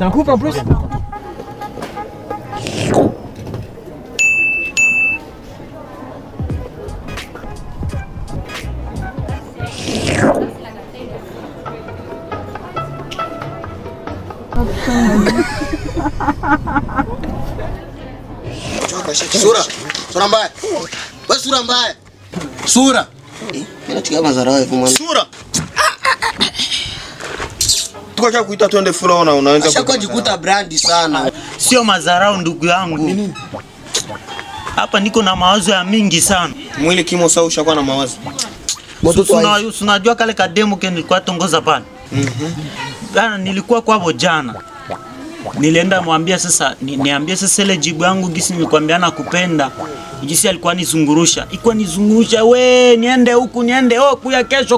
C'est un couple en plus? Sura, sura mbaya. Wewe sura mbaya. Sura. Mimi natika mazara wewe mwana. Sura. Tukacha kuita twende Furaona unaanza. Ashaka jikuta brandi sana. Sio mazarao ndugu yangu. Hapa niko na mawazo ya mingi sana. Mwili kimo sawa ushakuwa na mawazo. Unajua kale kademo ke nilikuwa tongoza pale. Bana nilikuwa kwao jana. Nilienda mwambia sasa niambie sasa ile jibu yangu gisi nilikwambia nakupenda. Gisi alikuwa nizungurusha. Iko nizungurusha we niende huku niende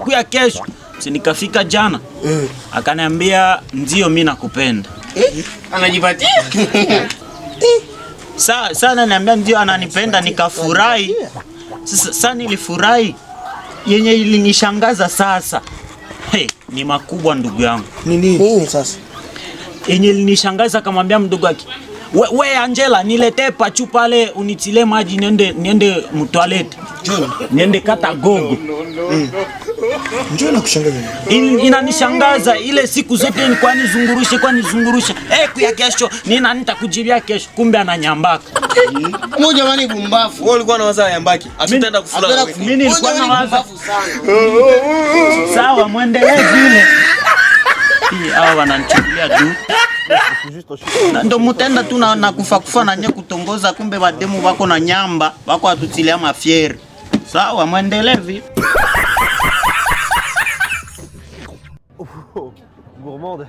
kuya kesho. Si nikafika jana. Akaniambia ndio mimi nakupenda. Anajipatia. Sana niambia ndio ananipenda nikafurahi. Sasa nilifurahi. Yenye ilinishangaza sasa. Ni makubwa ndugu yangu. Nini sasa? Yenye ilinishangaza akamwambia mdogo wake, we Angela niletee pachu pale unitile maji niende mtoalete. Niende kata gogo. Njoo na kushangaza. Inanishangaza ile siku zote nilikuwa nizungurushe. Kuya kesho nitakujibia kesho kumbe ananyambaka. Mmoja jamani bumbafu. Wewe ulikuwa na waza yambaki. Atutaenda kufula. Mimi nilikuwa na waza sawa muendelee vile. Hawa wananichukulia juu. Ndo mutenda tu na kufa na nye kutongoza kumbe bademu wako na nyamba, wako atutilia mafieri. Sawa muendelee vipi? Gourmande.